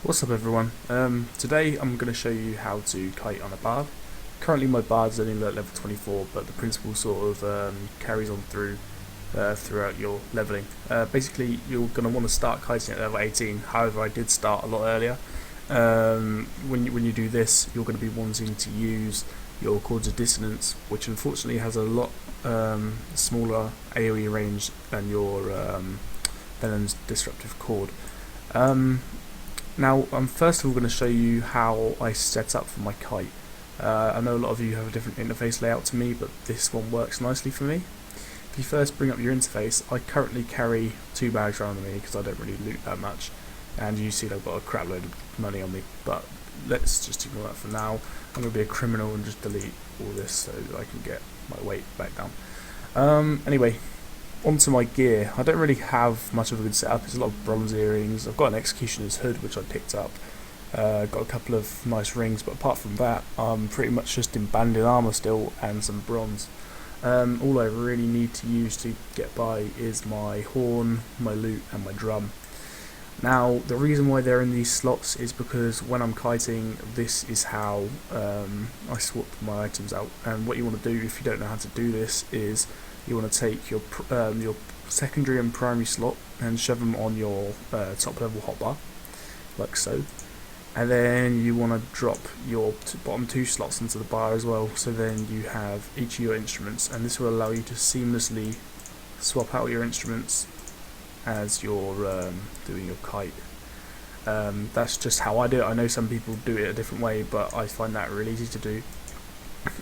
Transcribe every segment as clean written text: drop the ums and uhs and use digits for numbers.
What's up everyone? Today I'm going to show you how to kite on a bard. Currently my bard's only at level 24, but the principle sort of carries on throughout your leveling. Basically you're going to want to start kiting at level 18, however I did start a lot earlier. When you do this, you're going to be wanting to use your chords of dissonance, which unfortunately has a lot smaller AoE range than your Venom's disruptive chord. Now I'm first of all going to show you how I set up for my kite. I know a lot of you have a different interface layout to me, but this one works nicely for me. If you first bring up your interface, I currently carry 2 bags around me because I don't really loot that much, and you see I've got a crap load of money on me, but let's just ignore that for now. I'm going to be a criminal and just delete all this so that I can get my weight back down. Anyway, onto my gear. I don't really have much of a good setup. There's a lot of bronze earrings. I've got an executioner's hood which I picked up. Got a couple of nice rings, but apart from that I'm pretty much just in banded armour still and some bronze. All I really need to use to get by is my horn, my lute and my drum. Now the reason why they're in these slots is because when I'm kiting, this is how I swap my items out. And what you want to do if you don't know how to do this is you want to take your secondary and primary slot and shove them on your top level hotbar, like so. And then you want to drop your bottom 2 slots into the bar as well, so then you have each of your instruments, and this will allow you to seamlessly swap out your instruments as you're doing your kite. That's just how I do it. I know some people do it a different way, but I find that really easy to do.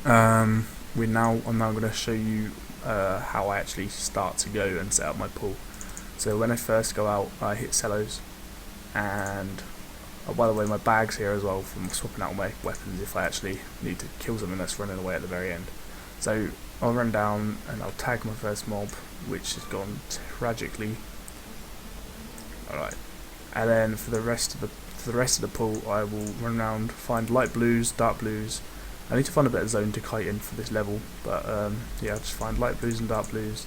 I'm now going to show you how I actually start to go and set up my pull. So when I first go out, I hit cellos, and by the way, my bag's here as well from swapping out my weapons if I actually need to kill something that's running away at the very end. So I'll run down and I'll tag my first mob, which has gone tragically. Alright, and then for the rest of the pull, I will run around, find light blues, dark blues. I need to find a better zone to kite in for this level, but yeah, I'll just find light blues and dark blues,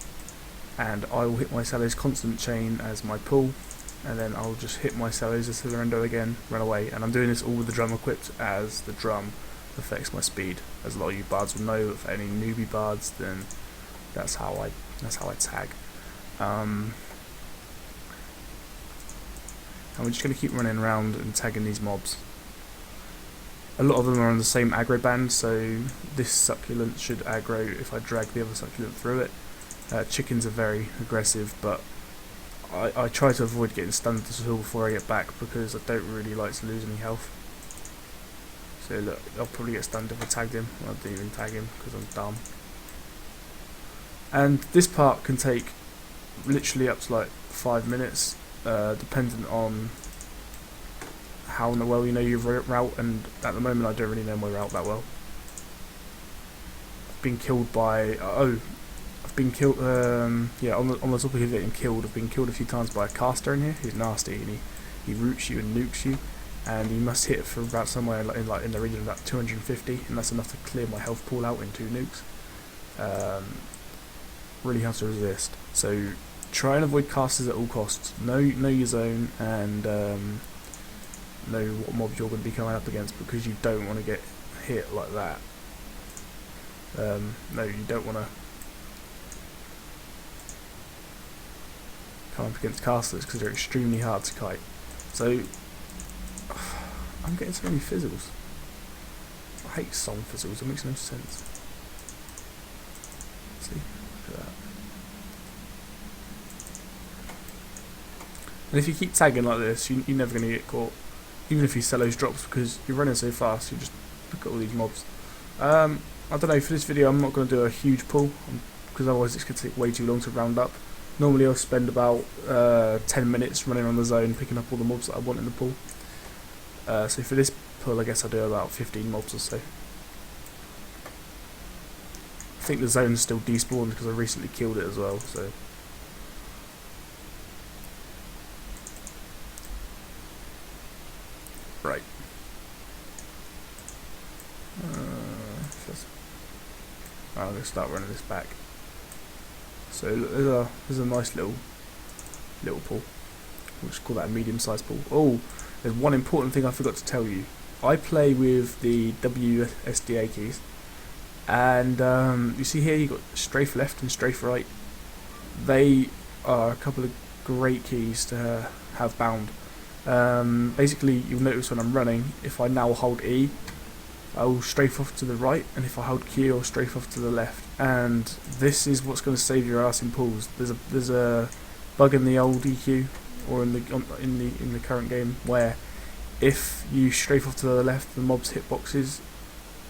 and I will hit my cellos constant chain as my pull, and then I'll just hit my cellos as Silverendo again, run away. And I'm doing this all with the drum equipped, as the drum affects my speed. As a lot of you bards will know, if any newbie bards, then that's how I tag. And we're just going to keep running around and tagging these mobs. A lot of them are on the same aggro band, so this succulent should aggro if I drag the other succulent through it. Chickens are very aggressive, but I try to avoid getting stunned to the hill before I get back, because I don't really like to lose any health. So look, I'll probably get stunned if I tagged him. I didn't even tag him because I'm dumb. And this part can take literally up to like 5 minutes, dependent on how well you know your route, and at the moment I don't really know my route that well. I've been killed by I've been killed yeah, on the topic of getting killed, I've been killed a few times by a caster in here who's nasty, and he roots you and nukes you, and you must hit for about somewhere in the region of about 250, and that's enough to clear my health pool out in 2 nukes. Really hard to resist, so try and avoid casters at all costs. Know your zone, and know what mob you're going to be coming up against, because you don't want to get hit like that. No, you don't want to come up against casters because they're extremely hard to kite. So I'm getting so many fizzles. I hate song fizzles, it makes no sense. See, look at that. And if you keep tagging like this, you're never going to get caught, even if your cellos drops, because you're running so fast. You just look at all these mobs. I don't know, for this video I'm not going to do a huge pull, because otherwise it's going to take way too long to round up. Normally I'll spend about 10 minutes running on the zone, picking up all the mobs that I want in the pull. So for this pull I guess I'll do about 15 mobs or so. I think the zone's still despawned because I recently killed it as well, so. Right. I'm going to start running this back. So there's a nice little pool. We'll just call that a medium-sized pool. Oh, there's one important thing I forgot to tell you. I play with the WSDA keys, and you see here you've got strafe left and strafe right. They are a couple of great keys to have bound. Basically, you'll notice when I'm running, if I now hold E, I will strafe off to the right, and if I hold Q, I'll strafe off to the left. And this is what's going to save your ass in pools. There's a bug in the old EQ, or in the current game, where if you strafe off to the left, the mob's hitboxes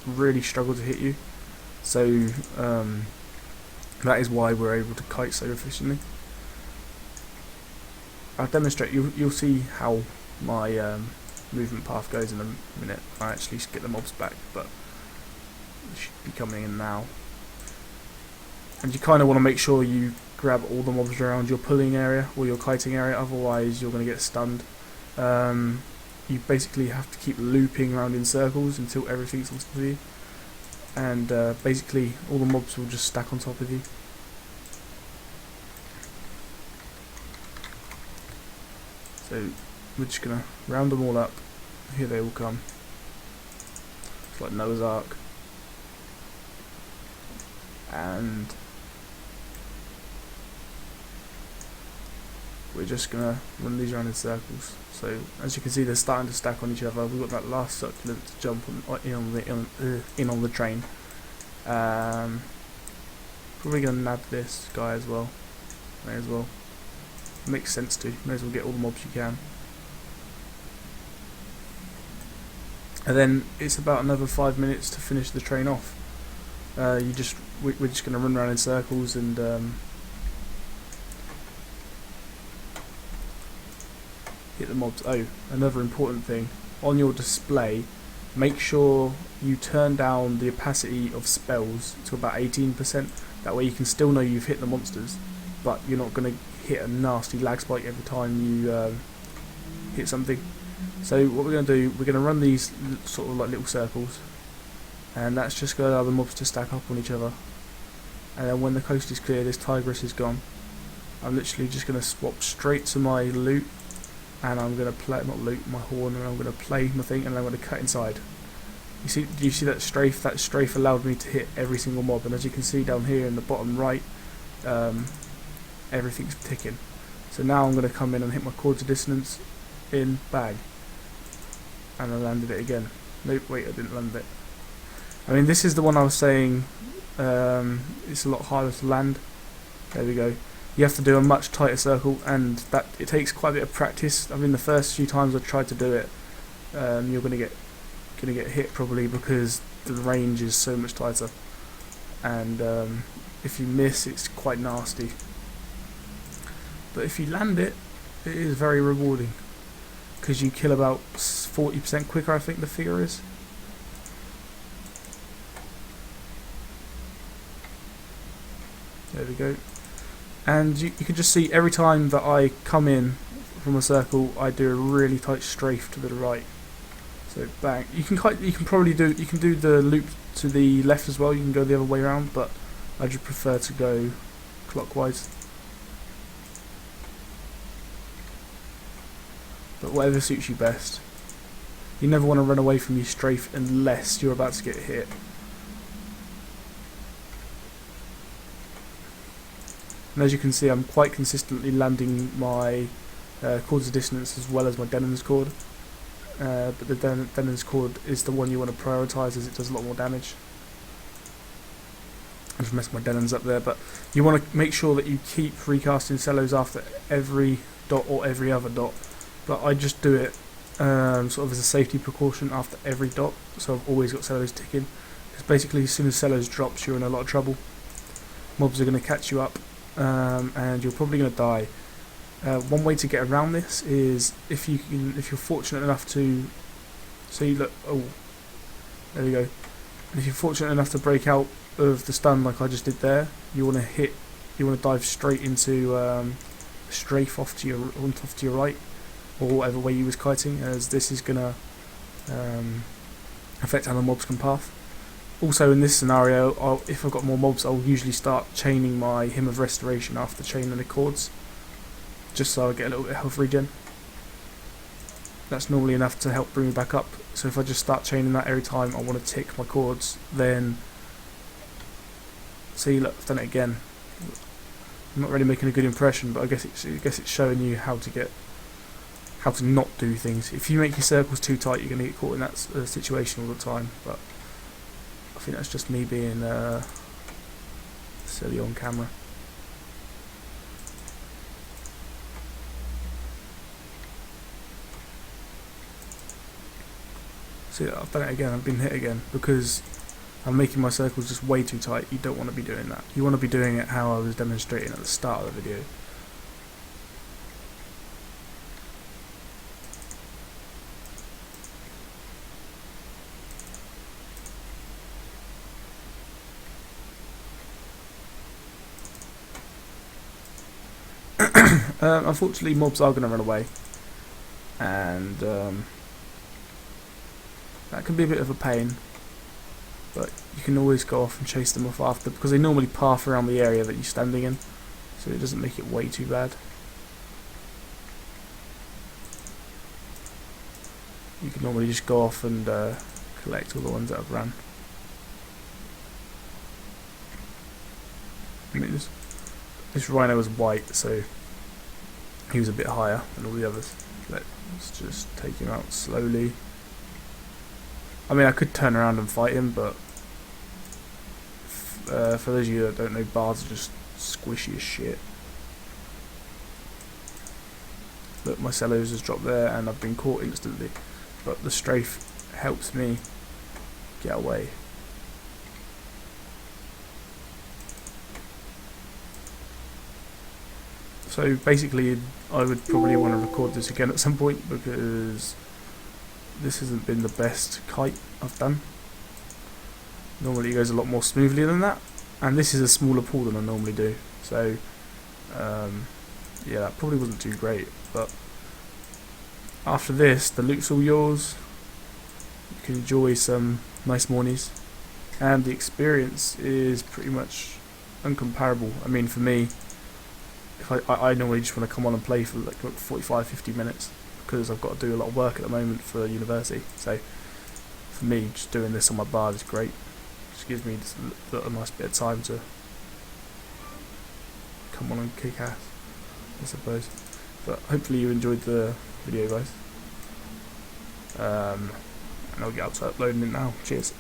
really struggle to hit you. So that is why we're able to kite so efficiently. I'll demonstrate. You'll see how my movement path goes in a minute. I actually get the mobs back, but it should be coming in now. And you kind of want to make sure you grab all the mobs around your pulling area or your kiting area, otherwise you're going to get stunned. You basically have to keep looping around in circles until everything's on top of you, and basically all the mobs will just stack on top of you. So we're just going to round them all up. Here they all come. It's like Noah's Ark. And we're just going to run these around in circles. So as you can see, they're starting to stack on each other. We've got that last succulent to jump in on the train. Probably going to nab this guy as well. May as well. Makes sense to. May as well get all the mobs you can. And then it's about another 5 minutes to finish the train off. We're just going to run around in circles and hit the mobs. Oh, another important thing, on your display, make sure you turn down the opacity of spells to about 18%. That way you can still know you've hit the monsters, but you're not going to hit a nasty lag spike every time you hit something. So what we're going to do, we're going to run these sort of like little circles, and that's just going to allow the mobs to stack up on each other. And then when the coast is clear, this tigress is gone. I'm literally just going to swap straight to my loot, and I'm going to play, not loot, my horn, and I'm going to play my thing, and I'm going to cut inside. Do you see that strafe? That strafe allowed me to hit every single mob, and as you can see down here in the bottom right, everything's ticking. So now I'm going to come in and hit my chords of dissonance in bag, and I landed it again. Nope, wait, I didn't land it. I mean, this is the one I was saying, it's a lot harder to land. There we go. You have to do a much tighter circle, and that it takes quite a bit of practice. I mean, the first few times I tried to do it, you're gonna get hit probably because the range is so much tighter, and if you miss, it's quite nasty. But if you land it, it is very rewarding, because you kill about 40% quicker, I think the figure is. There we go. And you can just see every time that I come in from a circle, I do a really tight strafe to the right. So bang. You can do the loop to the left as well. You can go the other way around, but I just prefer to go clockwise. But whatever suits you best. You never want to run away from your strafe unless you're about to get hit. And as you can see, I'm quite consistently landing my chords of dissonance as well as my Denon's chord. But the Denon's chord is the one you want to prioritise, as it does a lot more damage. I just messed my Denons up there, but you want to make sure that you keep recasting cellos after every dot or every other dot. But I just do it sort of as a safety precaution after every dot, so I've always got cellos ticking. Because basically, as soon as cellos drops, you're in a lot of trouble. Mobs are going to catch you up, and you're probably going to die. One way to get around this is if you're fortunate enough to, so you look, oh, there we go. And if you're fortunate enough to break out of the stun like I just did there, you want to dive straight into a strafe off to your right, or whatever way you was kiting, as this is gonna affect how the mobs can path. Also in this scenario, if I've got more mobs, I'll usually start chaining my Hymn of Restoration after chaining the chords, just so I get a little bit of health regen. that's normally enough to help bring me back up. So if I just start chaining that every time I want to tick my chords, then see, look, I've done it again. I'm not really making a good impression, but I guess it's showing you how to not do things. If you make your circles too tight, you're going to get caught in that situation all the time. But I think that's just me being silly on camera. See, I've done it again. I've been hit again because I'm making my circles just way too tight. You don't want to be doing that. You want to be doing it how I was demonstrating at the start of the video. Unfortunately, mobs are going to run away, and that can be a bit of a pain, but you can always go off and chase them off after, because they normally path around the area that you're standing in, so it doesn't make it way too bad. You can normally just go off and collect all the ones that have run. I mean, this rhino was white, so he was a bit higher than all the others. Let's just take him out slowly. I mean, I could turn around and fight him, but for those of you that don't know, bards are just squishy as shit. Look, my cellos has dropped there, and I've been caught instantly. But the strafe helps me get away. So basically, I would probably want to record this again at some point, because this hasn't been the best kite I've done. Normally it goes a lot more smoothly than that, and this is a smaller pool than I normally do, so yeah, that probably wasn't too great. But after this, the loot's all yours. You can enjoy some nice mornies, and the experience is pretty much uncomparable. I mean, for me, if I normally just want to come on and play for like 45-50 minutes, because I've got to do a lot of work at the moment for university. So for me, just doing this on my bard is great. Just gives me just a nice bit of time to come on and kick ass, I suppose. But hopefully you enjoyed the video, guys. And I'll get up to uploading it now. Cheers.